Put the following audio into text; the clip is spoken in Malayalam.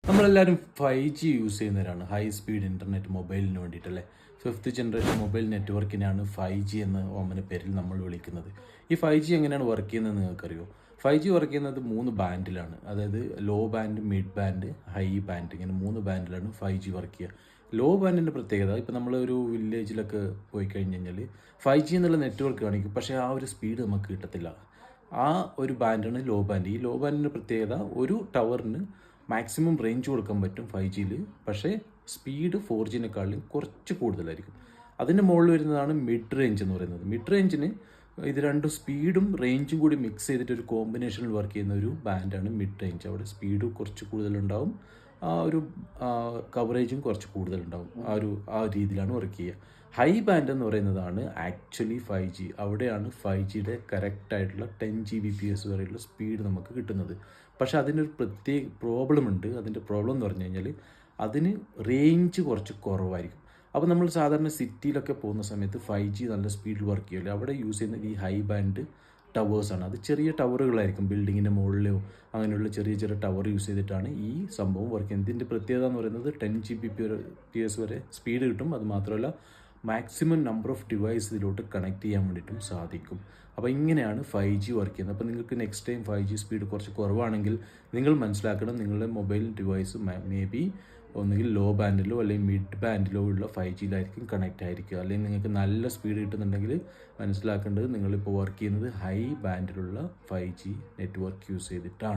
നമ്മളെല്ലാവരും 5G യൂസ് ചെയ്യുന്നവരാണ്. ഹൈ സ്പീഡ് ഇൻ്റർനെറ്റ് മൊബൈലിന് വേണ്ടിയിട്ടല്ലേ. 5th ജനറേഷൻ മൊബൈൽ നെറ്റ്വർക്കിനെയാണ് 5G എന്ന ഓമന പേരിൽ നമ്മൾ വിളിക്കുന്നത്. ഈ 5G എങ്ങനെയാണ് വർക്ക് ചെയ്യുന്നത് നിങ്ങൾക്കറിയോ? 5G വർക്ക് ചെയ്യുന്നത് 3 ബാൻഡിലാണ്. അതായത് low band, mid band, high band, ഇങ്ങനെ 3 ബാൻഡിലാണ് 5G വർക്ക് ചെയ്യുക. ലോ ബാൻഡിൻ്റെ പ്രത്യേകത, ഇപ്പോൾ നമ്മളൊരു വില്ലേജിലൊക്കെ പോയി കഴിഞ്ഞ് കഴിഞ്ഞാൽ 5G എന്നുള്ള നെറ്റ്വർക്ക് കാണിക്കും, പക്ഷേ ആ ഒരു സ്പീഡ് നമുക്ക് കിട്ടത്തില്ല. ആ ഒരു ബാൻഡാണ് ലോ ബാൻഡ്. ഈ ലോ ബാൻഡിൻ്റെ പ്രത്യേകത, ഒരു ടവറിന് മാക്സിമം റേഞ്ച് കൊടുക്കാൻ പറ്റും 5Gയിൽ, പക്ഷേ സ്പീഡ് 4Gനെക്കാളും കുറച്ച് കൂടുതലായിരിക്കും. അതിൻ്റെ മുകളിൽ വരുന്നതാണ് മിഡ് റേഞ്ച് എന്ന് പറയുന്നത്. മിഡ് റേഞ്ചിന് ഇത് രണ്ടും സ്പീഡും റേഞ്ചും കൂടി മിക്സ് ചെയ്തിട്ട് ഒരു കോമ്പിനേഷനിൽ വർക്ക് ചെയ്യുന്ന ഒരു ബാൻഡാണ് മിഡ് റേഞ്ച്. അവിടെ സ്പീഡ് കുറച്ച് കൂടുതലുണ്ടാവും, ആ ഒരു കവറേജും കുറച്ച് കൂടുതലുണ്ടാവും. ആ രീതിയിലാണ് വർക്ക് ചെയ്യുക. ഹൈ ബാൻഡ് എന്ന് പറയുന്നതാണ് ആക്ച്വലി 5G. അവിടെയാണ് 5Gയുടെ കറക്റ്റായിട്ടുള്ള 10 Gbps വരെയുള്ള സ്പീഡ് നമുക്ക് കിട്ടുന്നത്. പക്ഷേ അതിനൊരു പ്രത്യേക പ്രോബ്ലം ഉണ്ട്. അതിൻ്റെ പ്രോബ്ലം എന്ന് പറഞ്ഞു കഴിഞ്ഞാൽ അതിന് റേഞ്ച് കുറച്ച് കുറവായിരിക്കും. അപ്പോൾ നമ്മൾ സാധാരണ സിറ്റിയിലൊക്കെ പോകുന്ന സമയത്ത് 5G നല്ല സ്പീഡിൽ വർക്ക് ചെയ്യില്ല. അവിടെ യൂസ് ചെയ്യുന്നത് ഈ ഹൈ ബാൻഡ് ടവേഴ്സാണ്. അത് ചെറിയ ടവറുകളായിരിക്കും, ബിൽഡിങ്ങിൻ്റെ മുകളിലോ അങ്ങനെയുള്ള ചെറിയ ചെറിയ ടവർ യൂസ് ചെയ്തിട്ടാണ് ഈ സംഭവം വർക്ക് ചെയ്യുന്നത്. ഇതിൻ്റെ പ്രത്യേകത എന്ന് പറയുന്നത് 10 Gbps വരെ സ്പീഡ് കിട്ടും. അത് മാത്രമല്ല മാക്സിമം നമ്പർ ഓഫ് ഡിവൈസ് ഇതിലോട്ട് കണക്ട് ചെയ്യാൻ വേണ്ടിയിട്ടും സാധിക്കും. അപ്പോൾ ഇങ്ങനെയാണ് 5G വർക്ക് ചെയ്യുന്നത്. അപ്പോൾ നിങ്ങൾക്ക് നെക്സ്റ്റ് ടൈം 5G സ്പീഡ് കുറച്ച് കുറവാണെങ്കിൽ നിങ്ങൾ മനസ്സിലാക്കണം, നിങ്ങളുടെ മൊബൈൽ ഡിവൈസ് മേ ബി ഒന്നുകിൽ ലോ ബാൻഡിലോ അല്ലെങ്കിൽ മിഡ് ബാൻഡിലോ ഉള്ള 5Gയിലായിരിക്കും കണക്റ്റ് ആയിരിക്കുക. അല്ലെങ്കിൽ നിങ്ങൾക്ക് നല്ല സ്പീഡ് കിട്ടുന്നുണ്ടെങ്കിൽ മനസ്സിലാക്കേണ്ടത് നിങ്ങളിപ്പോൾ വർക്ക് ചെയ്യുന്നത് ഹൈ ബാൻഡിലുള്ള 5G നെറ്റ്വർക്ക് യൂസ് ചെയ്തിട്ടാണ്.